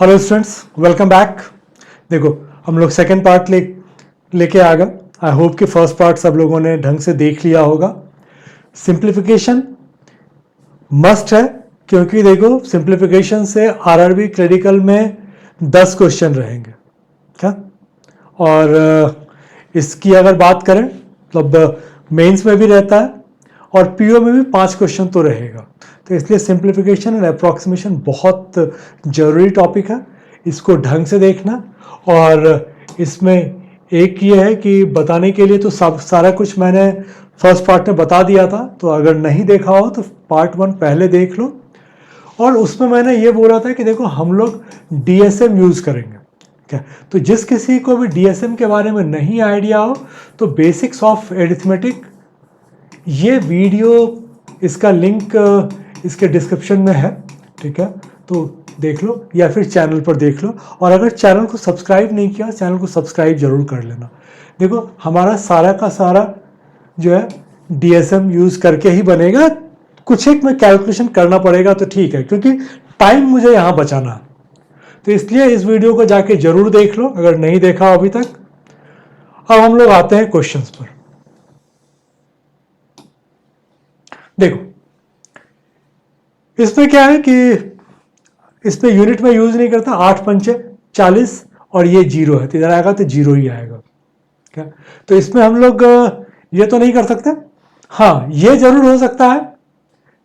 Hello students, welcome back. देखो, हम लोग सेकेंड पार्ट लेके आ गए। आई होप कि फर्स्ट पार्ट सब लोगों ने ढंग से देख लिया होगा। सिंप्लीफिकेशन मस्ट है, क्योंकि देखो सिंप्लीफिकेशन से आरआरबी क्लरिकल में 10 क्वेश्चन रहेंगे क्या। और इसकी अगर बात करें मतलब मेंस में भी रहता है और पीओ में भी 5 क्वेश्चन तो रहेगा। तो इसलिए सिंप्लीफिकेशन एंड अप्रॉक्सीमेशन बहुत ज़रूरी टॉपिक है, इसको ढंग से देखना। और इसमें एक ये है कि बताने के लिए तो सब सारा कुछ मैंने फर्स्ट पार्ट में बता दिया था, तो अगर नहीं देखा हो तो पार्ट 1 पहले देख लो। और उसमें मैंने ये बोला था कि देखो हम लोग डीएसएम यूज़ करेंगे क्या। तो जिस किसी को भी डीएसएम के बारे में नहीं आइडिया हो तो बेसिक्स ऑफ एरिथमेटिक ये वीडियो, इसका लिंक इसके डिस्क्रिप्शन में है, ठीक है। तो देख लो या फिर चैनल पर देख लो। और अगर चैनल को सब्सक्राइब नहीं किया, चैनल को सब्सक्राइब जरूर कर लेना। देखो हमारा सारा का सारा जो है डीएसएम यूज़ करके ही बनेगा। कुछ एक में कैलकुलेशन करना पड़ेगा तो ठीक है, क्योंकि टाइम मुझे यहाँ बचाना है। तो इसलिए इस वीडियो को जाके जरूर देख लो अगर नहीं देखा हो अभी तक। अब हम लोग आते हैं क्वेश्चंस पर। देखो इसमें क्या है कि इसमें यूनिट में यूज नहीं करता, 8 पंचे 40 और ये 0 है तो इधर आएगा तो 0 ही आएगा क्या। तो इसमें हम लोग ये तो नहीं कर सकते। हाँ, ये जरूर हो सकता है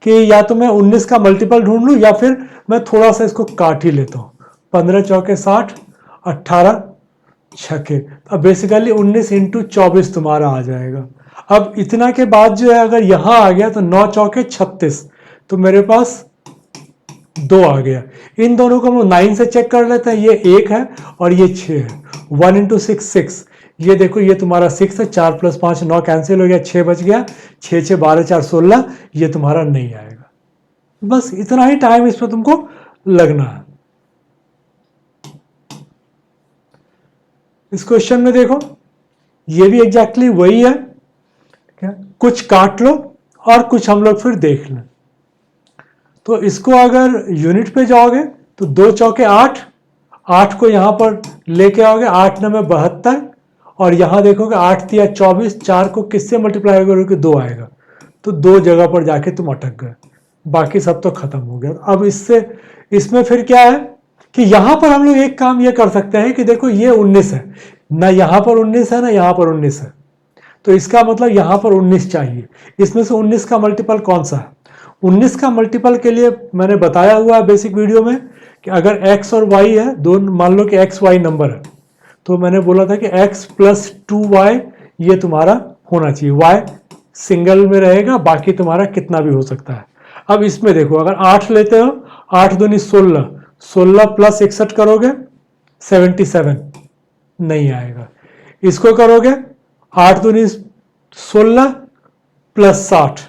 कि या तो मैं 19 का मल्टीपल ढूंढ लूं या फिर मैं थोड़ा सा इसको काट ही लेता हूं। 15 चौके 60, 18 छके। अब बेसिकली 19 इंटू 24 तुम्हारा आ जाएगा। अब इतना के बाद जो है अगर यहां आ गया तो 9 चौके 36, तो मेरे पास 2 आ गया। इन दोनों को हम 9 से चेक कर लेते हैं। ये 1 है और ये 6 है। 1 इंटू 6 6। ये देखो ये तुम्हारा 6 है, 4 + 5 9 कैंसिल हो गया, 6 बच गया। 6 6 12 4 16, ये तुम्हारा नहीं आएगा। बस इतना ही टाइम इसमें तुमको लगना है। इस क्वेश्चन में देखो ये भी एग्जैक्टली वही है क्या? कुछ काट लो और कुछ हम लोग फिर देख लें। तो इसको अगर यूनिट पे जाओगे तो 2 चौके 8, 8 को यहां पर लेके आओगे, 8 9 72। और यहां देखोगे 8 तिया 24, 4 को किससे मल्टीप्लाई करोगे 2 आएगा। तो 2 जगह पर जाके तुम अटक गए, बाकी सब तो खत्म हो गया। अब इसमें फिर क्या है कि यहां पर हम लोग एक काम ये कर सकते हैं कि देखो ये 19 है ना, यहां पर 19 है ना यहां पर 19 है। तो इसका मतलब यहां पर 19 चाहिए। इसमें से 19 का मल्टीपल कौन सा है? 19 का मल्टीपल के लिए मैंने बताया हुआ है बेसिक वीडियो में कि अगर x और y है, दोनों मान लो कि x y नंबर है, तो मैंने बोला था कि x + 2y ये तुम्हारा होना चाहिए। y सिंगल में रहेगा, बाकी तुम्हारा कितना भी हो सकता है। अब इसमें देखो अगर 8 लेते हो, 8 दूनी 16, 16 + 61 करोगे 77, नहीं आएगा। इसको करोगे 8 दूनी 16 + 60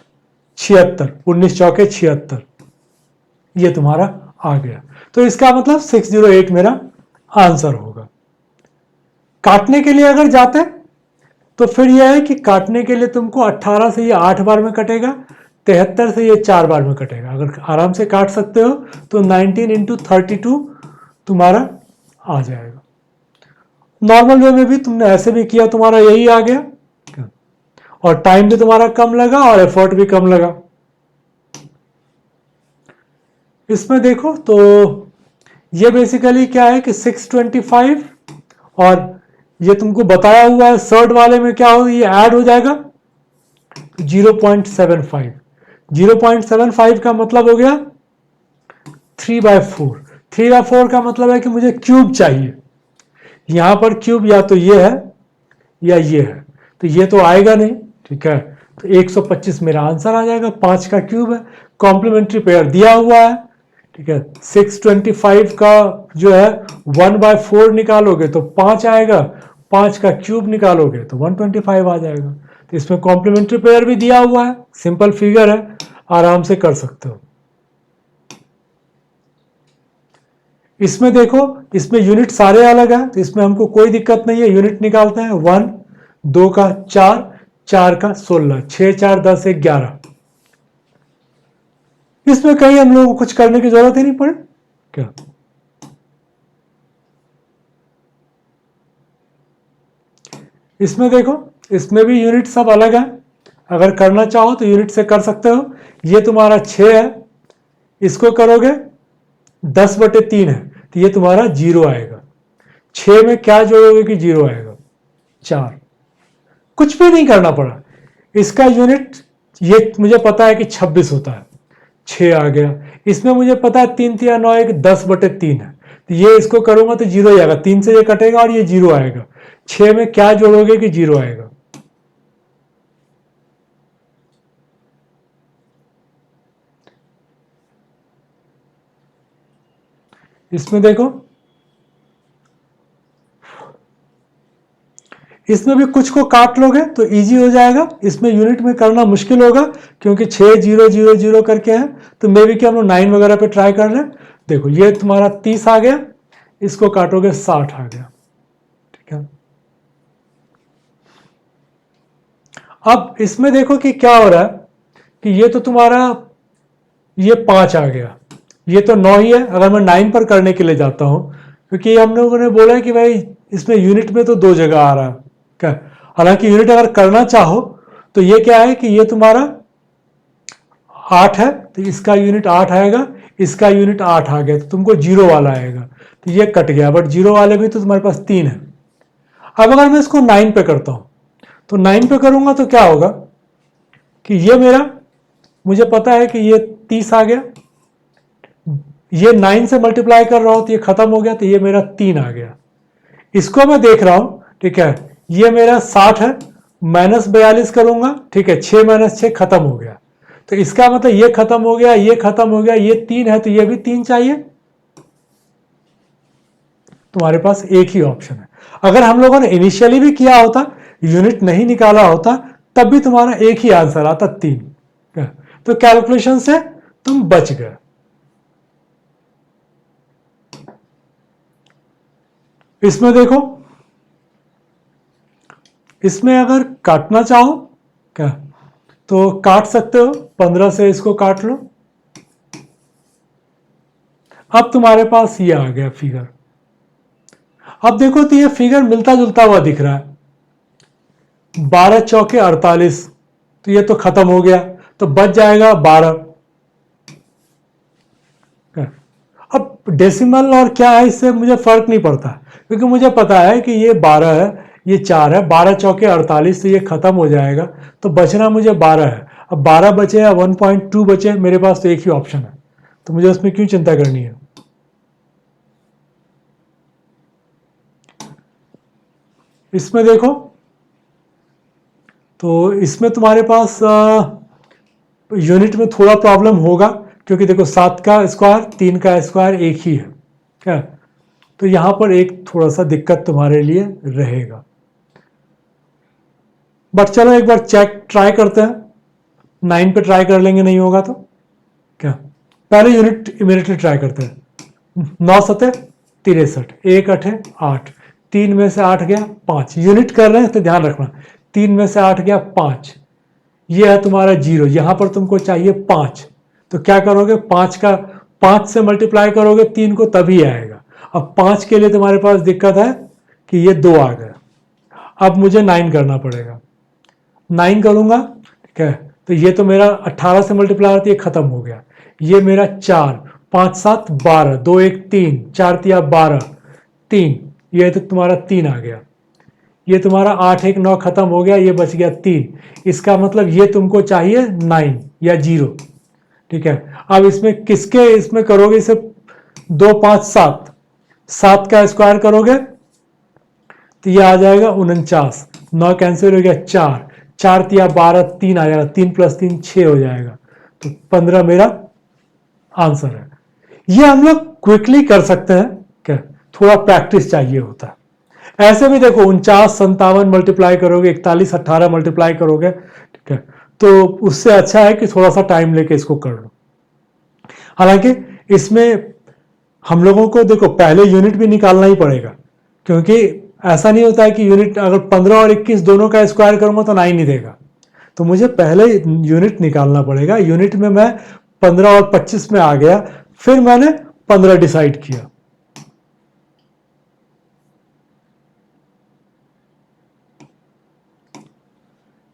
76, 19 चौके 76, ये तुम्हारा आ गया। तो इसका मतलब 608 मेरा आंसर होगा। काटने के लिए अगर जाते तो फिर यह है कि काटने के लिए तुमको 18 से ये 8 बार में कटेगा, 73 से ये 4 बार में कटेगा। अगर आराम से काट सकते हो तो 19 इंटू 32 तुम्हारा आ जाएगा। नॉर्मल वे में भी तुमने ऐसे भी किया, तुम्हारा यही आ गया और टाइम भी तुम्हारा कम लगा और एफर्ट भी कम लगा। इसमें देखो तो ये बेसिकली क्या है कि 625 और ये तुमको बताया हुआ है सर्ड वाले में क्या हो, ये ऐड हो जाएगा 0.75। 0.75 का मतलब हो गया 3/4। 3/4 का मतलब है कि मुझे क्यूब चाहिए। यहां पर क्यूब या तो ये है या ये है, तो ये तो आएगा नहीं, ठीक है। तो 125 मेरा आंसर आ जाएगा। 5 का क्यूब है, कॉम्प्लीमेंट्री पेयर दिया हुआ है, ठीक है। 625 का जो है 1/4 निकालोगे तो 5 आएगा, 5 का क्यूब निकालोगे तो 125 आ जाएगा। तो इसमें कॉम्प्लीमेंट्री पेयर भी दिया हुआ है, सिंपल फिगर है, आराम से कर सकते हो। इसमें देखो इसमें यूनिट सारे अलग हैं, तो इसमें हमको कोई दिक्कत नहीं है। यूनिट निकालते हैं 1, 2 का 4, 4 का 16, 6 4 10 1 11। इसमें कहीं हम लोगों को कुछ करने की जरूरत ही नहीं पड़े क्या। इसमें देखो, इसमें भी यूनिट सब अलग है। अगर करना चाहो तो यूनिट से कर सकते हो। ये तुम्हारा 6 है, इसको करोगे 10/3 है, तो ये तुम्हारा 0 आएगा। 6 में क्या जोड़ोगे कि 0 आएगा? 4। कुछ भी नहीं करना पड़ा। इसका यूनिट ये मुझे पता है कि 26 होता है, 6 आ गया। इसमें मुझे पता है 3 3 9 एक 10/3 है, तो ये इसको करूंगा तो 0 ही आएगा। 3 से ये कटेगा और ये 0 आएगा। 6 में क्या जोड़ोगे कि 0 आएगा? इसमें देखो, इसमें भी कुछ को काट लोगे तो इजी हो जाएगा। इसमें यूनिट में करना मुश्किल होगा क्योंकि 6 0 0 0 करके है। तो मे भी कि हम लोग 9 वगैरह पे ट्राई कर रहे हैं। देखो ये तुम्हारा 30 आ गया, इसको काटोगे 60 आ गया। ठीक है, अब इसमें देखो कि क्या हो रहा है कि ये तो तुम्हारा ये 5 आ गया, ये तो 9 ही है। अगर मैं 9 पर करने के लिए जाता हूं, क्योंकि हम लोगों ने बोला है कि भाई इसमें यूनिट में तो 2 जगह आ रहा है क्या। हालांकि यूनिट अगर करना चाहो तो ये क्या है कि ये तुम्हारा 8 है, तो इसका यूनिट 8 आएगा, इसका यूनिट 8 आ गया, तो तुमको 0 वाला आएगा, तो ये कट गया। बट 0 वाले भी तो तुम्हारे पास 3 है। अब अगर मैं इसको 9 पे करता हूं, तो 9 पे करूंगा तो क्या होगा कि ये मेरा, मुझे पता है कि ये 30 आ गया, ये 9 से मल्टीप्लाई कर रहा हूं तो ये खत्म हो गया, तो ये मेरा 3 आ गया। इसको मैं देख रहा हूं, ठीक है, ये मेरा 60 है, -42 करूंगा, ठीक है, 6 - 6 खत्म हो गया। तो इसका मतलब ये खत्म हो गया, ये खत्म हो गया, ये 3 है, तो ये भी 3 चाहिए। तुम्हारे पास एक ही ऑप्शन है। अगर हम लोगों ने इनिशियली भी किया होता, यूनिट नहीं निकाला होता, तब भी तुम्हारा एक ही आंसर आता, 3। तो कैलकुलेशन से तुम बच गए। इसमें देखो, इसमें अगर काटना चाहो क्या तो काट सकते हो। 15 से इसको काट लो। अब तुम्हारे पास ये आ गया फिगर। अब देखो तो ये फिगर मिलता जुलता हुआ दिख रहा है। 12 चौके 48, तो ये तो खत्म हो गया, तो बच जाएगा 12। अब डेसिमल और क्या है इससे मुझे फर्क नहीं पड़ता, क्योंकि मुझे पता है कि ये 12 है, ये 4 है। 12 चौके 48, तो ये खत्म हो जाएगा, तो बचना मुझे 12 है। अब 12 बचे या 1.2 बचे, मेरे पास तो एक ही ऑप्शन है, तो मुझे उसमें क्यों चिंता करनी है। इसमें देखो, तो इसमें तुम्हारे पास यूनिट में थोड़ा प्रॉब्लम होगा, क्योंकि देखो 7 का स्क्वायर 3 का स्क्वायर एक ही है क्या, तो यहां पर एक थोड़ा सा दिक्कत तुम्हारे लिए रहेगा। बट चलो एक बार चेक ट्राई करते हैं, 9 पे ट्राई कर लेंगे, नहीं होगा तो क्या, पहले यूनिट इमीडिएटली ट्राई करते हैं। 9 सते 63, 1 8 8, 3 में से 8 गया 5। यूनिट कर रहे हैं तो ध्यान रखना, 3 में से 8 गया 5, ये है तुम्हारा 0। यहां पर तुमको चाहिए 5, तो क्या करोगे, 5 से मल्टीप्लाई करोगे 3 को, तभी आएगा। अब 5 के लिए तुम्हारे पास दिक्कत है कि ये 2 आ गया। अब मुझे 9 करना पड़ेगा। 9 करूंगा, ठीक है, तो ये तो मेरा 18 से मल्टीप्लाई होती है, खत्म हो गया। ये मेरा 4, 5 7 12, 2 1 3, 4 तिया 12, 3, ये तो तुम्हारा 3 आ गया। ये तुम्हारा 8 1 9 खत्म हो गया, ये बच गया 3। इसका मतलब ये तुमको चाहिए 9 या 0। ठीक है, अब इसमें किसके इसमें करोगे, इसे 2 5 7, 7 का स्क्वायर करोगे तो ये आ जाएगा 49। 9 कैंसिल हो गया, 4 4 तिया 12, 3 आ जाएगा, 3 + 3 6 हो जाएगा, तो 15 मेरा आंसर है। ये हम लोग क्विकली कर सकते हैं क्या, थोड़ा प्रैक्टिस चाहिए होता है। ऐसे भी देखो 49 57 मल्टीप्लाई करोगे, 41 18 मल्टीप्लाई करोगे, ठीक है, तो उससे अच्छा है कि थोड़ा सा टाइम लेके इसको कर लो। हालांकि इसमें हम लोगों को देखो पहले यूनिट भी निकालना ही पड़ेगा, क्योंकि ऐसा नहीं होता है कि यूनिट अगर 15 और 21 दोनों का स्क्वायर करूंगा तो 9 नहीं देगा, तो मुझे पहले यूनिट निकालना पड़ेगा। यूनिट में मैं 15 और 25 में आ गया, फिर मैंने 15 डिसाइड किया।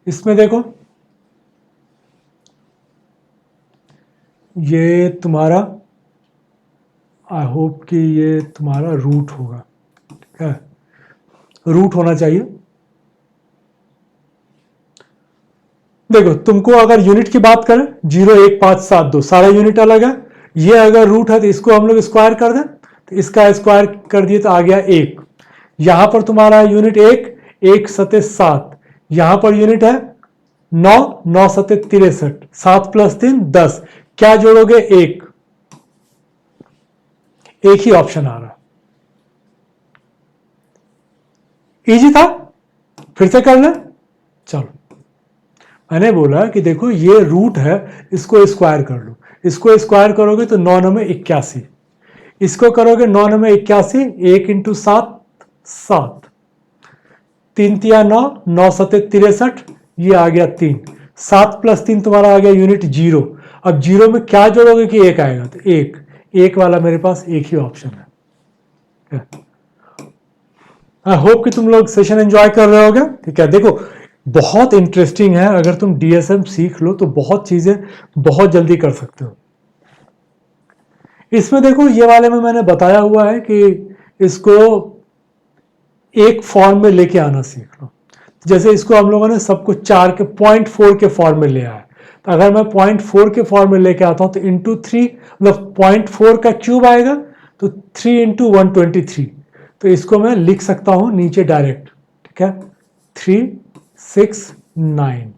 इसमें देखो ये तुम्हारा, आई होप कि ये तुम्हारा रूट होगा, ठीक है, रूट होना चाहिए। देखो तुमको अगर यूनिट की बात करें 0 1 5 7 2 सारा यूनिट अलग है। ये अगर रूट है तो इसको हम लोग स्क्वायर कर दें, तो इसका स्क्वायर कर दिए तो आ गया 1। यहां पर तुम्हारा यूनिट 1, 1 सते 7, यहां पर यूनिट है 9, 9 सते 63, 7 + 3 10, क्या जोड़ोगे 1, एक ही ऑप्शन आ रहा। इजी था, फिर से कर ले। चलो, मैंने बोला कि देखो ये रूट है, इसको स्क्वायर कर लो। इसको स्क्वायर करोगे तो 9 9 81, इसको करोगे 9 9 81, 1 × 7 7, 3 तिया 9, 9 सते 63, ये आ गया 3, 7 + 3 तुम्हारा आ गया यूनिट 0। अब 0 में क्या जोड़ोगे कि 1 आएगा, तो 1, 1 वाला मेरे पास एक ही ऑप्शन है। आई होप कि तुम लोग सेशन एंजॉय कर रहे होगे, ठीक है। देखो बहुत इंटरेस्टिंग है, अगर तुम डीएसएम सीख लो तो बहुत चीजें बहुत जल्दी कर सकते हो। इसमें देखो ये वाले में मैंने बताया हुआ है कि इसको एक फॉर्म में लेके आना सीख लो। जैसे इसको हम लोगों ने सबको 4 के 0.4 के फॉर्म में ले आया, तो अगर मैं 0.4 के फॉर्म में लेके आता हूं तो इंटू 3 मतलब 0.4 का क्यूब आएगा, तो 3 × 123, तो इसको मैं लिख सकता हूं नीचे डायरेक्ट, ठीक है। 3 6 9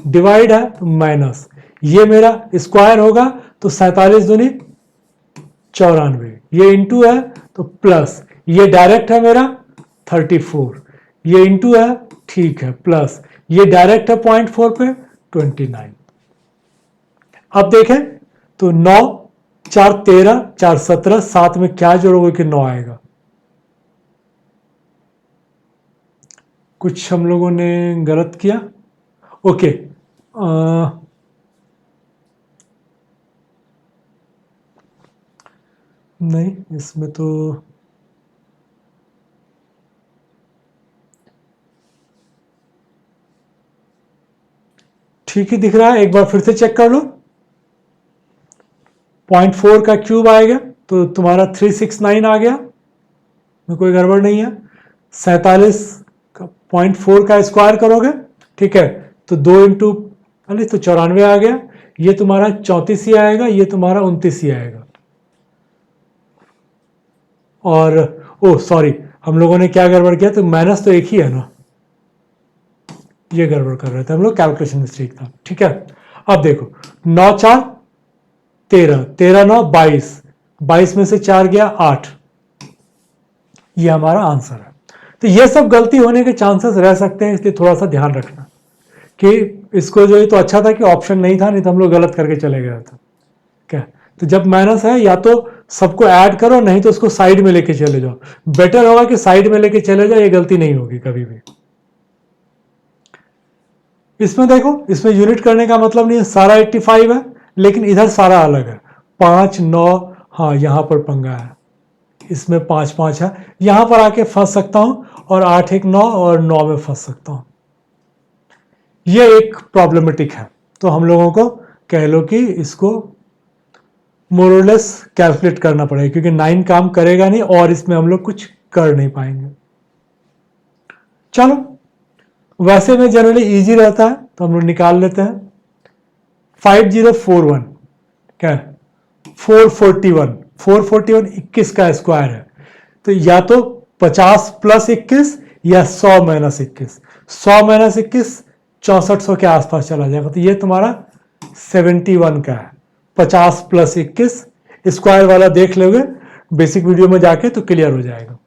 डिवाइड है तो माइनस, ये मेरा स्क्वायर होगा तो 47 दूनी 94, ये इंटू है तो प्लस, ये डायरेक्ट है मेरा 34, ये इंटू है, ठीक है, प्लस ये डायरेक्ट है 0.4 पे 29। अब देखें तो 9 4 13 4 17, 7 में क्या जोड़ोगे कि 9 आएगा। कुछ हम लोगों ने गलत किया, ओके। नहीं, इसमें तो ठीक ही दिख रहा है, एक बार फिर से चेक कर लो। 0.4 का क्यूब आएगा तो तुम्हारा 369 आ गया, में कोई गड़बड़ नहीं है। 47 का 0.4 का स्क्वायर करोगे, ठीक है, तो 2 इंटू अरे तो 94 आ गया, ये तुम्हारा 34 ही आएगा, ये तुम्हारा 29 ही आएगा। और ओ सॉरी, हम लोगों ने क्या गड़बड़ किया, तो माइनस तो एक ही है ना, ये गड़बड़ कर रहे थे हम लोग, कैलकुलेशन मिस्टेक था, ठीक है। अब देखो 9 4 13, 13 9 22, 22 में से 4 गया 8, ये हमारा आंसर है। तो ये सब गलती होने के चांसेस रह सकते हैं, इसलिए थोड़ा सा ध्यान रखना कि इसको जो है, तो अच्छा था कि ऑप्शन नहीं था, नहीं तो हम लोग गलत करके चले गए थे, क्या। तो जब माइनस है या तो सबको ऐड करो, नहीं तो उसको साइड में लेके चले जाओ, बेटर होगा कि साइड में लेके चले जाओ, ये गलती नहीं होगी कभी भी। इसमें देखो, इसमें यूनिट करने का मतलब नहीं है, सारा 85 है लेकिन इधर सारा अलग है, 5 9, हाँ यहां पर पंगा है, इसमें 5 5 है, यहां पर आके फंस सकता हूं, और 8 1 9 और 9 में फंस सकता हूं, ये एक प्रॉब्लमेटिक है। तो हम लोगों को कह लो कि इसको मोरलेस कैलकुलेट करना पड़ेगा, क्योंकि 9 काम करेगा नहीं और इसमें हम लोग कुछ कर नहीं पाएंगे। चलो, वैसे में जनरली इजी रहता है तो हम लोग निकाल लेते हैं। 5041 क्या है, 441, 441 21 का स्क्वायर है, तो या तो 50 + 21 या 100 - 21, 100 - 21 6400 के आसपास चला जाएगा, तो ये तुम्हारा 71 का है। 50 + 21 स्क्वायर वाला देख लोगे बेसिक वीडियो में जाके तो क्लियर हो जाएगा।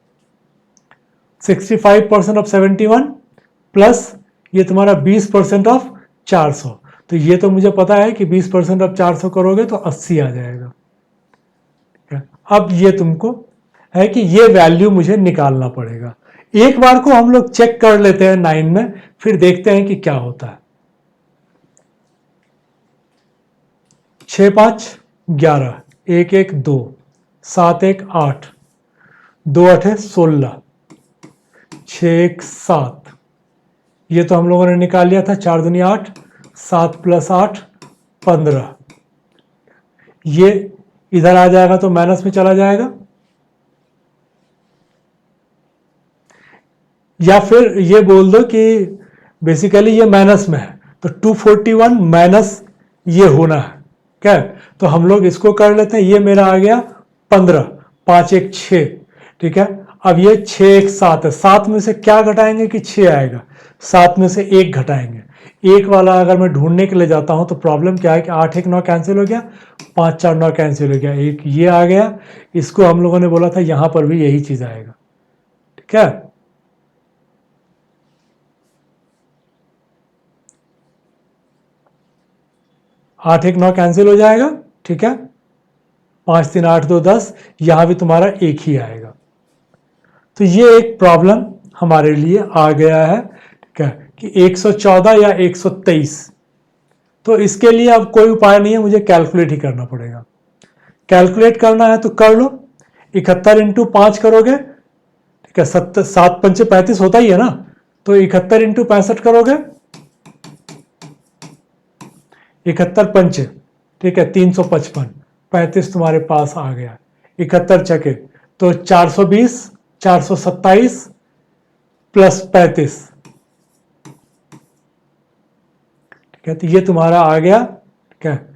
65% ऑफ 71 प्लस ये तुम्हारा 20% ऑफ 400, तो ये तो मुझे पता है कि 20% ऑफ 400 करोगे तो 80 आ जाएगा। अब ये तुमको है कि ये वैल्यू मुझे निकालना पड़ेगा। एक बार को हम लोग चेक कर लेते हैं 9 में, फिर देखते हैं कि क्या होता है। 6 5 11, 1 1 2, 7 1 8, 2 8 16, 6 1 7, ये तो हम लोगों ने निकाल लिया था, 4 दूनी 8, 7 + 8 15। ये इधर आ जाएगा तो माइनस में चला जाएगा, या फिर ये बोल दो कि बेसिकली ये माइनस में है, तो 241 माइनस ये होना है। क्या, तो हम लोग इसको कर लेते हैं। ये मेरा आ गया 15, 5 1 6, ठीक है। अब ये 6 1 7 है, 7 में से क्या घटाएंगे कि 6 आएगा, 7 में से 1 घटाएंगे। एक वाला अगर मैं ढूंढने के लिए जाता हूं तो प्रॉब्लम क्या है कि 8 1 9 कैंसिल हो गया, 5 4 9 कैंसिल हो गया, एक ये आ गया। इसको हम लोगों ने बोला था यहां पर भी यही चीज आएगा, ठीक है। 8 1 9 कैंसिल हो जाएगा, ठीक है। 5 3 8 2 10, यहां भी तुम्हारा एक ही आएगा। तो ये एक प्रॉब्लम हमारे लिए आ गया है, ठीक है, कि 114 या 123। तो इसके लिए अब कोई उपाय नहीं है, मुझे कैलकुलेट ही करना पड़ेगा। कैलकुलेट करना है तो कर लो। 71 इंटू 5 करोगे, ठीक है, 7 पंचे 35 होता ही है ना, तो 71 इंटू 65 करोगे, 71 पंचे, ठीक है, 355, 35 तुम्हारे पास आ गया। 71 चके तो 420, 427 प्लस 35, ठीक है, तो ये तुम्हारा आ गया, ठीक है,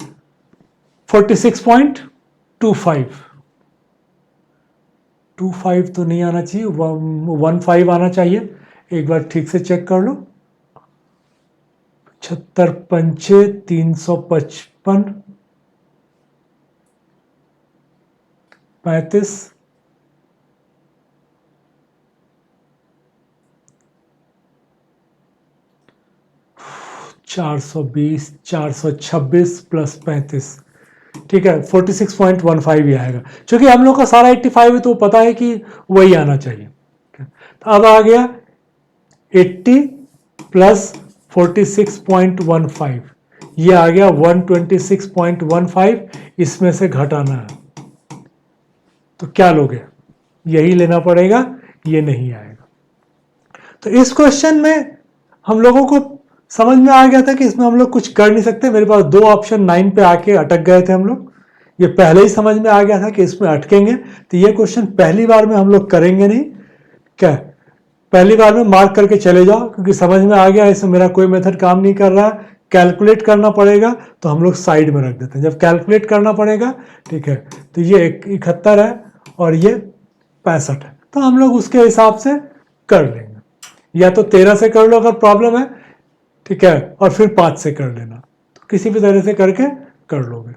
46.25। 25 तो नहीं आना चाहिए, 15 आना चाहिए। एक बार ठीक से चेक कर लो। 76 पंचे 355, 35, 420, 426 प्लस 35, ठीक है, 46.15 ही आएगा। क्योंकि हम लोग का सारा 85 है तो पता है कि वही आना चाहिए। तो अब आ गया 80 प्लस 46.15, ये आ गया 126.15। इसमें से घटाना है तो क्या लोगे, यही लेना पड़ेगा, ये नहीं आएगा। तो इस क्वेश्चन में हम लोगों को समझ में आ गया था कि इसमें हम लोग कुछ कर नहीं सकते। मेरे पास 2 ऑप्शन 9 पे आके अटक गए थे हम लोग, ये पहले ही समझ में आ गया था कि इसमें अटकेंगे। तो ये क्वेश्चन पहली बार में हम लोग करेंगे नहीं, क्या, पहली बार में मार्क करके चले जाओ, क्योंकि समझ में आ गया इसमें मेरा कोई मेथड काम नहीं कर रहा। कैलकुलेट करना पड़ेगा तो हम लोग साइड में रख देते हैं। जब कैलकुलेट करना पड़ेगा, ठीक है, तो ये 71 है और ये 65 है, तो हम लोग उसके हिसाब से कर लेंगे। या तो 13 से कर लो अगर प्रॉब्लम है, ठीक है, और फिर 5 से कर लेना, तो किसी भी तरह से करके कर लोगे।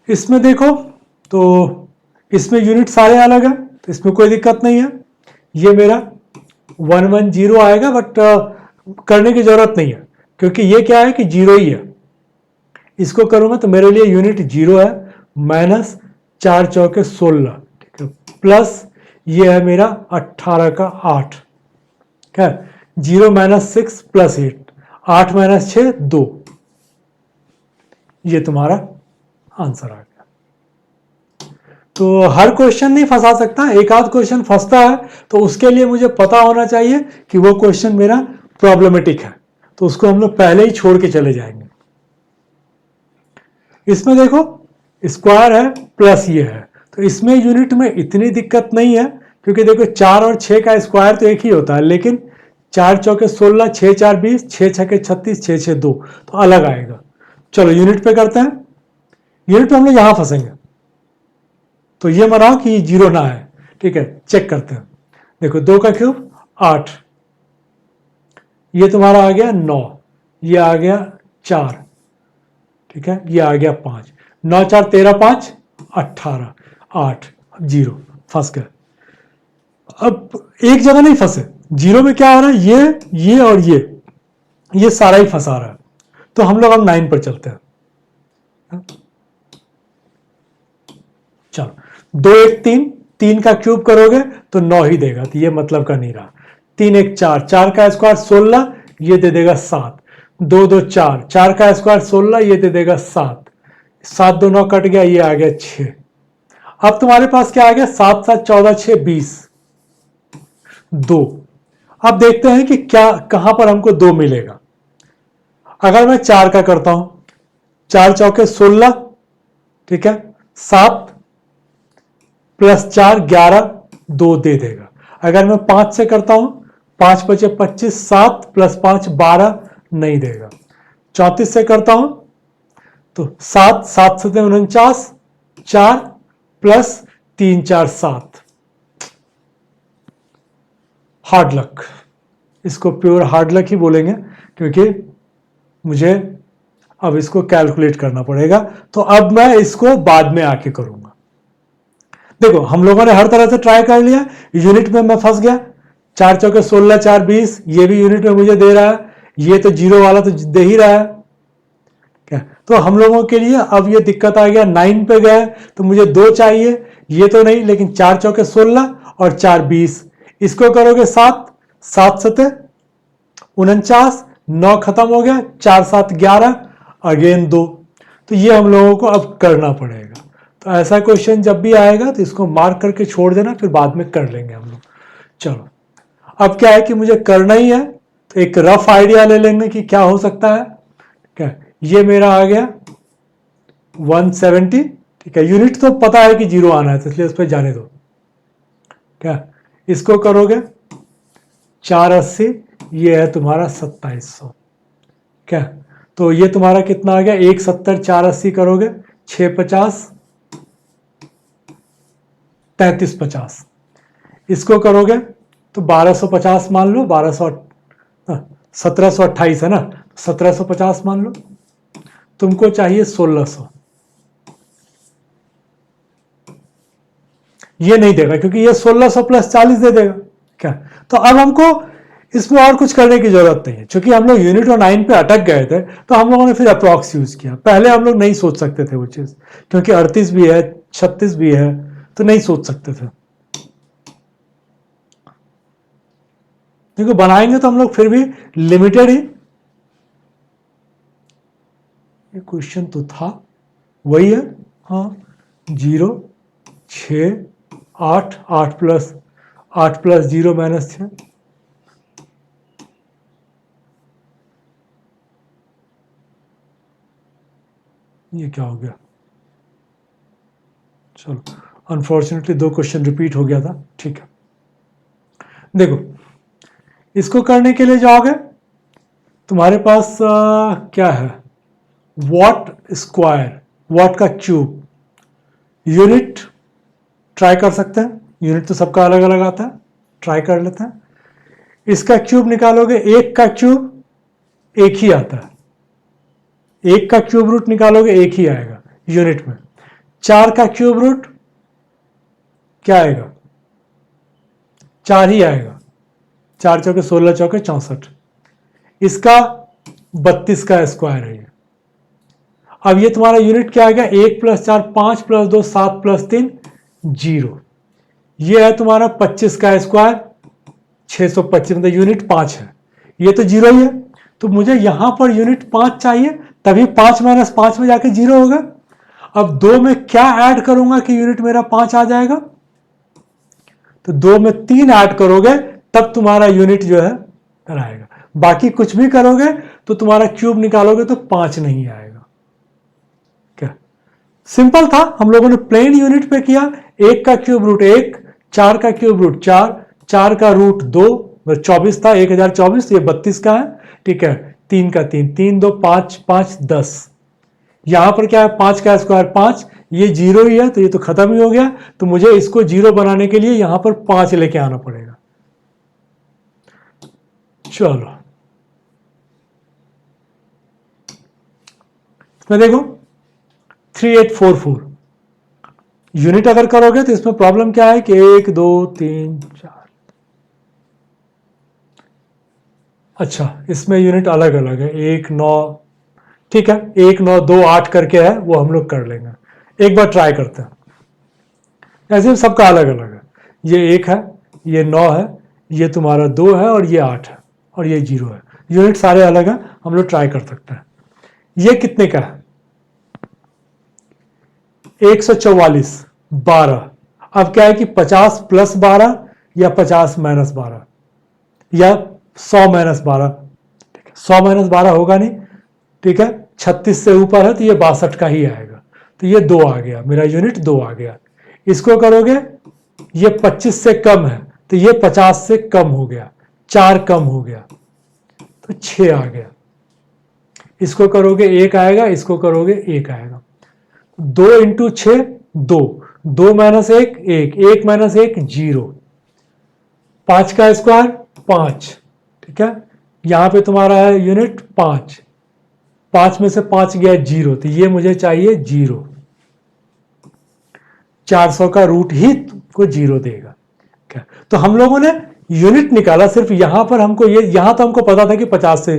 इसमें देखो तो इसमें यूनिट सारे अलग है, तो इसमें कोई दिक्कत नहीं है। ये मेरा 110 आएगा, बट करने की जरूरत नहीं है, क्योंकि ये क्या है कि 0 ही है। इसको करूंगा तो मेरे लिए यूनिट 0 है, माइनस 4 चौके 16, ठीक है, प्लस ये है मेरा 18 का 8, ठीक है, 0 माइनस 6 प्लस 8, 8 माइनस 6 2, ये तुम्हारा आंसर आ गया। तो हर क्वेश्चन नहीं फंसा सकता, एक आध क्वेश्चन फंसता है, तो उसके लिए मुझे पता होना चाहिए कि वो क्वेश्चन मेरा प्रॉब्लमेटिक है, तो उसको हम लोग पहले ही छोड़ के चले जाएंगे। इसमें देखो स्क्वायर है प्लस ये है, तो इसमें यूनिट में इतनी दिक्कत नहीं है, क्योंकि देखो 4 और 6 का स्क्वायर तो एक ही होता है, लेकिन 4 चौके 16, 6 4 20, 6 छके 36, 6 6 2, तो अलग आएगा। चलो यूनिट पे करते हैं। यूनिट पे हम लोग यहां फंसेंगे, तो ये मनाओ कि 0 ना है, ठीक है। चेक करते हैं, देखो 2 का क्यूब 8, ये तुम्हारा आ गया 9, ये आ गया 4, ठीक है, ये आ गया 5, 9 4 13 5 18, 8 0, फंस गए। अब एक जगह नहीं फंसे, 0 में क्या आ रहा है, ये और ये सारा ही फंसा रहा है, तो हम लोग अब 9 पर चलते हैं। चलो 2 1 3, 3 का क्यूब करोगे तो 9 ही देगा, तो ये मतलब का नहीं रहा। 3 1 4, 4 का स्क्वायर 16, ये दे देगा 7, 2 2 4, 4 का स्क्वायर 16, ये दे देगा 7, 7 2 9 कट गया, ये आ गया 6। अब तुम्हारे पास क्या आ गया, 7 7 14 6 20, 2। अब देखते हैं कि क्या कहां पर हमको 2 मिलेगा। अगर मैं 4 का करता हूं, 4 चौके 16, ठीक है, 7 प्लस 4 11, 2 दे देगा। अगर मैं 5 से करता हूं, 5 बचे 25, 7 प्लस 5 12, नहीं देगा। 34 से करता हूं तो 7 7 7 49, 4 प्लस 3 4 7। हार्ड लक, इसको प्योर हार्ड लक ही बोलेंगे, क्योंकि मुझे अब इसको कैलकुलेट करना पड़ेगा। तो अब मैं इसको बाद में आके करूंगा। देखो हम लोगों ने हर तरह से ट्राई कर लिया, यूनिट में मैं फंस गया। 4 चौके 16 4 20, ये भी यूनिट में मुझे दे रहा है, ये तो जीरो वाला तो दे ही रहा है। क्या तो हम लोगों के लिए अब ये दिक्कत आ गया, 9 पे गए तो मुझे 2 चाहिए, ये तो नहीं, लेकिन 4 चौके 16 और 4 20, इसको करोगे 7 7 7 49, 9 खत्म हो गया, 4 7 11, अगेन 2। तो ये हम लोगों को अब करना पड़ेगा। तो ऐसा क्वेश्चन जब भी आएगा तो इसको मार्क करके छोड़ देना, फिर बाद में कर लेंगे हम लोग। चलो अब क्या है कि मुझे करना ही है, तो एक रफ आइडिया ले लेंगे कि क्या हो सकता है। क्या ये मेरा आ गया 170, ठीक है, यूनिट तो पता है कि जीरो आना है, तो इसलिए उस पर जाने दो। क्या इसको करोगे 480, ये है तुम्हारा 2700। क्या तो ये तुम्हारा कितना आ गया, 170 480 करोगे 650 3350, इसको करोगे तो 1250 मान लो, 1728 है ना, 1750 मान लो। तुमको चाहिए 1600, ये नहीं देगा क्योंकि ये 1600 प्लस 40 दे देगा। क्या तो अब हमको इसमें और कुछ करने की जरूरत नहीं है, क्योंकि हम लोग यूनिट और 9 पे अटक गए थे, तो हम लोगों ने फिर अप्रॉक्स यूज किया। पहले हम लोग नहीं सोच सकते थे वो चीज, क्योंकि 38 भी है 36 भी है, तो नहीं सोच सकते थे। क्योंकि बनाएंगे तो हम लोग फिर भी लिमिटेड ही। ये क्वेश्चन तो था वही है, हाँ, 0 6 8 8 प्लस 0 -6, ये क्या हो गया। चलो अनफॉर्चुनेटली 2 क्वेश्चन रिपीट हो गया था, ठीक है। देखो इसको करने के लिए जाओगे, तुम्हारे पास क्या है, वॉट स्क्वायर, वॉट का क्यूब, यूनिट ट्राई कर सकते हैं, यूनिट तो सबका अलग अलग आता है, ट्राई कर लेते हैं। इसका क्यूब निकालोगे, एक का क्यूब एक ही आता है, एक का क्यूब रूट निकालोगे एक ही आएगा यूनिट में। 4 का क्यूब रूट क्या आएगा, 4 ही आएगा, 4 चौके 16 चौके 64, इसका 32 का स्क्वायर है ये। अब ये तुम्हारा यूनिट क्या आएगा, 1 प्लस 4 5 प्लस 2 7 प्लस 3 0, ये है तुम्हारा 25 का स्क्वायर 625, मतलब यूनिट 5 है, ये तो 0 ही है। तो मुझे यहां पर यूनिट 5 चाहिए, तभी 5 - 5 में जाके 0 होगा। अब 2 में क्या ऐड करूंगा कि यूनिट मेरा 5 आ जाएगा, तो 2 में 3 ऐड करोगे तब तुम्हारा यूनिट जो है आएगा। बाकी कुछ भी करोगे तो तुम्हारा क्यूब निकालोगे तो 5 नहीं आएगा। क्या सिंपल था, हम लोगों ने प्लेन यूनिट पे किया, 1 का क्यूब रूट 1, 4 का क्यूब रूट 4, 4 का रूट 2, 24 था, 1024, ये 32 का है, ठीक है, 3 का 3, 3 2 5 5 10, यहां पर क्या है 5 का स्क्वायर 5, ये 0 ही है तो ये तो खत्म ही हो गया। तो मुझे इसको 0 बनाने के लिए यहां पर 5 लेके आना पड़ेगा। चलो इसमें देखो 3844 यूनिट अगर करोगे तो इसमें प्रॉब्लम क्या है कि 1 2 3 4, अच्छा इसमें यूनिट अलग अलग है, 1 9, ठीक है, 1 9 2 8 करके है, वो हम लोग कर लेंगे। एक बार ट्राई करते हैं, ऐसे सबका अलग अलग है, ये 1 है, ये 9 है, ये तुम्हारा 2 है, और ये 8 है, और ये 0 है, यूनिट सारे अलग हैं, हम लोग ट्राई कर सकते हैं। ये कितने का है, 144, 12। अब क्या है कि 50 प्लस 12 या 50 माइनस 12 या 100 माइनस 12, ठीक है, 100 माइनस 12 होगा नहीं, ठीक है, 36 से ऊपर है तो ये 62 का ही आएगा, तो ये 2 आ गया, मेरा यूनिट 2 आ गया। इसको करोगे, ये 25 से कम है तो ये 50 से कम हो गया, 4 कम हो गया तो 6 आ गया। इसको करोगे 1 आएगा, इसको करोगे 1 आएगा। 2 इंटू 6 2, 2 माइनस 1 1, 1 माइनस 1 0, 5 का स्क्वायर 5, ठीक है, यहां पे तुम्हारा है यूनिट 5, 5 में से 5 गया 0, तो ये मुझे चाहिए 0। 400 का रूट ही को 0 देगा। क्या, तो हम लोगों ने यूनिट निकाला, सिर्फ यहां पर हमको ये, यहां तो हमको पता था कि 50 से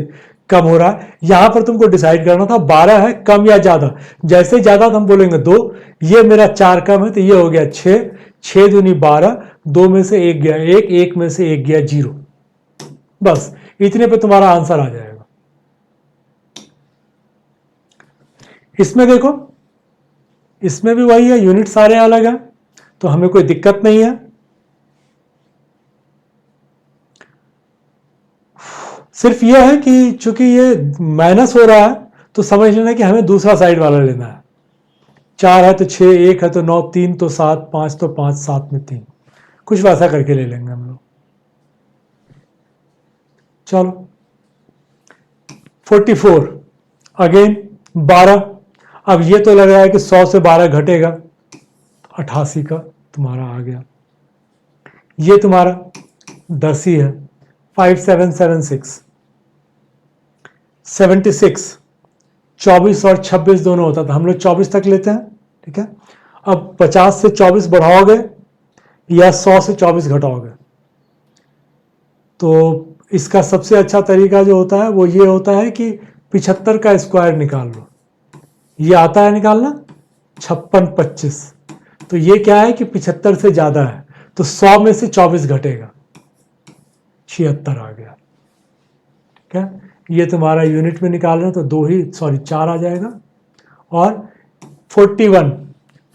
कम हो रहा है, यहां पर तुमको डिसाइड करना था 12 है कम या ज्यादा। जैसे ज्यादा तो हम बोलेंगे 2, ये मेरा 4 कम है तो ये हो गया 6, 6 दूनी 12, 2 में से 1 गया 1, 1 में से 1 गया 0। बस इतने पे तुम्हारा आंसर आ जाएगा। इसमें देखो, इसमें भी वही है, यूनिट सारे अलग है तो हमें कोई दिक्कत नहीं है। सिर्फ यह है कि चूंकि ये माइनस हो रहा है तो समझ लेना कि हमें दूसरा साइड वाला लेना है। 4 है तो 6, 1 है तो 9, 3 तो 7, 5 तो 5, 7 में 3, कुछ वैसा करके ले लेंगे हम लोग। चलो 44 अगेन 12। अब ये तो लग रहा है कि 100 से 12 घटेगा, 88 का तुम्हारा आ गया। ये तुम्हारा 10 ही है, 5776। 76 24 और 26 दोनों होता था, हम लोग 24 तक लेते हैं, ठीक है। अब 50 से 24 बढ़ाओगे या 100 से 24 घटाओगे, तो इसका सबसे अच्छा तरीका जो होता है वो ये होता है कि 75 का स्क्वायर निकाल लो। ये आता है निकालना 56 25, तो ये क्या है कि 75 से ज्यादा है तो 100 में से 24 घटेगा, 76 आ गया, ठीक है। ये तुम्हारा यूनिट में निकालना तो 4 आ जाएगा। और 41,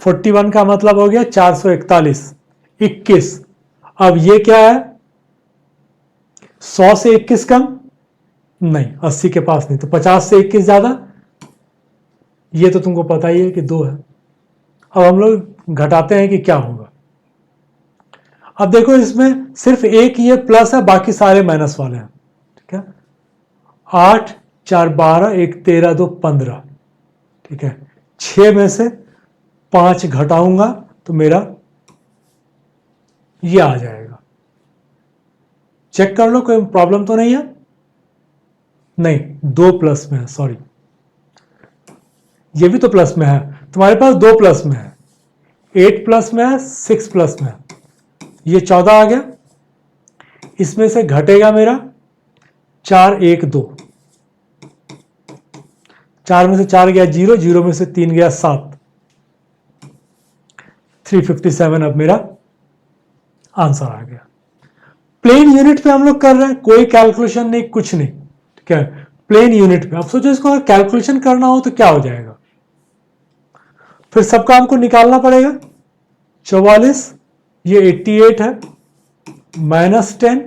41 का मतलब हो गया 441, 21। अब ये क्या है, 100 से 21 कम नहीं, 80 के पास नहीं, तो 50 से 21 ज्यादा, ये तो तुमको पता ही है कि 2 है। अब हम लोग घटाते हैं कि क्या होगा। अब देखो इसमें सिर्फ एक ये प्लस है, बाकी सारे माइनस वाले हैं, ठीक है। 8 4 12, 1 13 2 15, ठीक है। 6 में से 5 घटाऊंगा तो मेरा ये आ जाएगा। चेक कर लो कोई प्रॉब्लम तो नहीं है। नहीं, 2 प्लस में है, सॉरी, ये भी तो प्लस में है, तुम्हारे पास 2 प्लस में है, 8 प्लस में है, 6 प्लस में है, ये 14 आ गया। इसमें से घटेगा मेरा 4 1 2, 4 में से 4 गया 0, 0 में से 3 गया 7, 357 अब मेरा आंसर आ गया। प्लेन यूनिट पे हम लोग कर रहे हैं, कोई कैलकुलेशन नहीं, कुछ नहीं, ठीक है, प्लेन यूनिट पे। अब सोचो इसको अगर कैलकुलेशन करना हो तो क्या हो जाएगा, फिर सबका हमको निकालना पड़ेगा। 44, ये 88 है, -10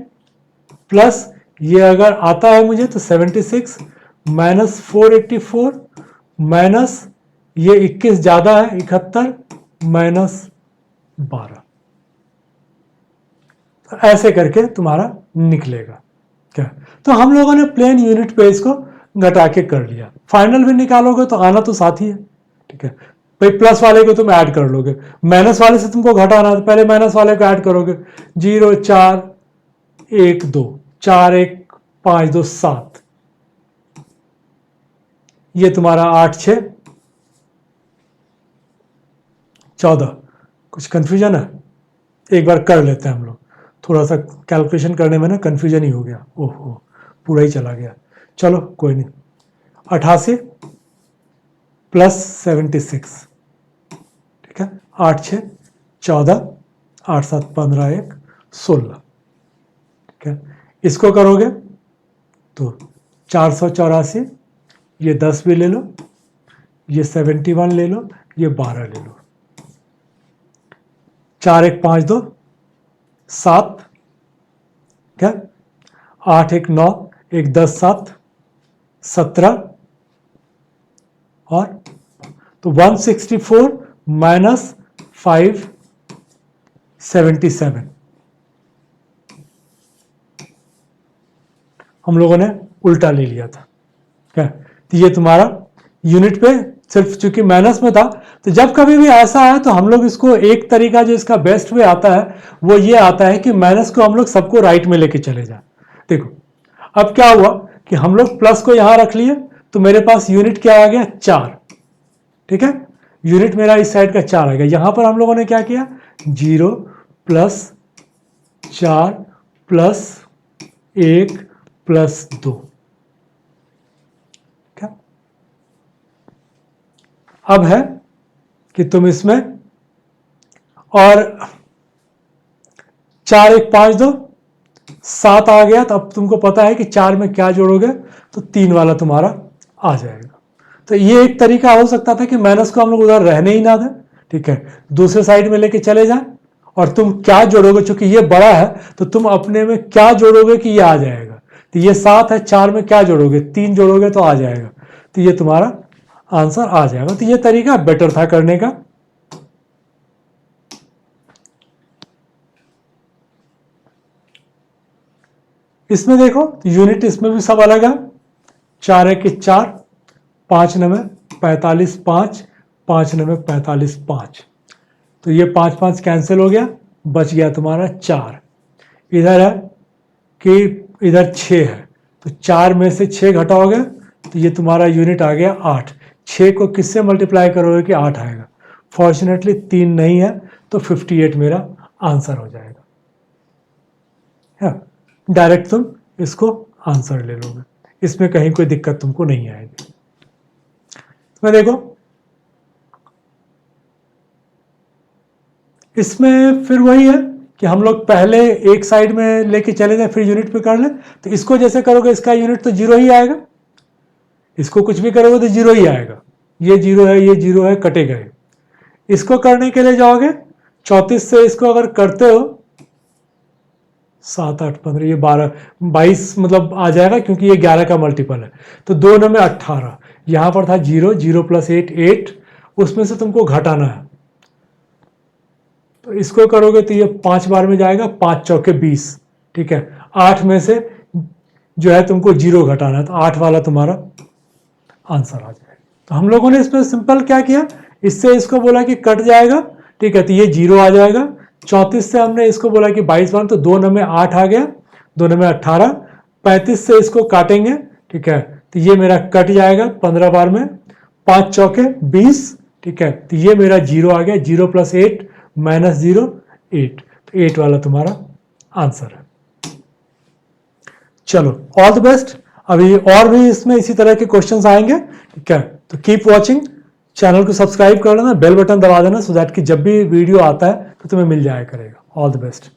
प्लस ये अगर आता है मुझे तो 76, माइनस 484 माइनस ये 21 ज्यादा है 71 माइनस 12, तो ऐसे करके तुम्हारा निकलेगा। क्या, तो हम लोगों ने प्लेन यूनिट पे इसको घटा के कर लिया। फाइनल भी निकालोगे तो आना तो साथ ही है, ठीक है। भाई प्लस वाले को तुम ऐड कर लोगे, माइनस वाले से तुमको घटाना तो पहले माइनस वाले को ऐड करोगे। 0 4 1 2, 4 1 5 2 7, ये तुम्हारा 8 6 14। कुछ कंफ्यूजन है, एक बार कर लेते हैं हम लोग, थोड़ा सा कैलकुलेशन करने में ना कंफ्यूजन ही हो गया, ओहो पूरा ही चला गया। चलो कोई नहीं, 88 प्लस 76, ठीक है, 8 6 14, 8 7 15 1 16, ठीक है। इसको करोगे तो 484, ये 10 भी ले लो, ये 71 ले लो, ये 12 ले लो, 4 1 5 2 7, क्या 8 1 9, 1 10 7 17, और तो 164 माइनस 577 हम लोगों ने उल्टा ले लिया था, क्या, तो ये तुम्हारा यूनिट पे सिर्फ चूंकि माइनस में था, तो जब कभी भी ऐसा है तो हम लोग इसको एक तरीका जो इसका बेस्ट वे आता है वो ये आता है कि माइनस को हम लोग सबको राइट में लेके चले जाए। देखो अब क्या हुआ कि हम लोग प्लस को यहां रख लिए, तो मेरे पास यूनिट क्या आ गया 4, ठीक है, यूनिट मेरा इस साइड का 4 आ गया। यहां पर हम लोगों ने क्या किया 0 प्लस 4 प्लस 1 प्लस 2, क्या, अब है कि तुम इसमें और 4 1 5 2 7 आ गया, तो अब तुमको पता है कि 4 में क्या जोड़ोगे तो 3 वाला तुम्हारा आ जाएगा। तो ये एक तरीका हो सकता था कि माइनस को हम लोग उधर रहने ही ना दें, ठीक है, दूसरे साइड में लेके चले जाएं, और तुम क्या जोड़ोगे, चूंकि ये बड़ा है तो तुम अपने में क्या जोड़ोगे कि ये आ जाएगा। तो ये 7 है, 4 में क्या जोड़ोगे 3 जोड़ोगे तो आ जाएगा, तो ये तुम्हारा आंसर आ जाएगा। तो ये तरीका बेटर था करने का। इसमें देखो यूनिट इसमें भी सब अलग है, 4 1 4, 5 9 45 5, 5 9 45 5, तो ये 5 5 कैंसिल हो गया, बच गया तुम्हारा 4। इधर है कि इधर 6 है, तो 4 में से 6 घटाओगे तो ये तुम्हारा यूनिट आ गया 8। 6 को किससे मल्टीप्लाई करोगे कि 8 आएगा। फॉर्चुनेटली 3 नहीं है, तो 58 मेरा आंसर हो जाएगा। डायरेक्ट तुम इसको आंसर ले लोगे, इसमें कहीं कोई दिक्कत तुमको नहीं आएगी। इसमें देखो इसमें फिर वही है कि हम लोग पहले एक साइड में लेके चले जाए फिर यूनिट पे कर ले, तो इसको जैसे करोगे इसका यूनिट तो 0 ही आएगा, इसको कुछ भी करोगे तो 0 ही आएगा, ये 0 है ये 0 है, कटेगा ये। इसको करने के लिए जाओगे 34 से इसको अगर करते हो 7 8 15, ये 12 22 मतलब आ जाएगा, क्योंकि ये 11 का मल्टीपल है, तो 2 9 में 18, यहां पर था 0 0 प्लस 8 8, उसमें से तुमको घटाना है, तो इसको करोगे तो ये 5 बार में जाएगा, 5 चौके 20, ठीक है, 8 में से जो है तुमको 0 घटाना है, तो 8 वाला तुम्हारा आंसर आ जाएगा। तो हम लोगों ने इसमें सिंपल क्या किया, इससे इसको बोला कि कट जाएगा, ठीक है, तो ये 0 आ जाएगा। 34 से हमने इसको बोला कि 22 बार, तो 2 9 में 8 आ गया, 2 9 में 18, 35 से इसको काटेंगे, ठीक है, तो ये मेरा कट जाएगा 15 बार में, 5 चौके 20, ठीक है, तो ये मेरा 0 आ गया, 0 प्लस 8 माइनस 0 8, तो 8 वाला तुम्हारा आंसर है। चलो ऑल द बेस्ट, अभी और भी इसमें इसी तरह के क्वेश्चंस आएंगे, ठीक है, तो कीप वॉचिंग, चैनल को सब्सक्राइब कर लेना, बेल बटन दबा देना, सो दैट कि जब भी वीडियो आता है तो तुम्हें मिल जाया करेगा। All the best.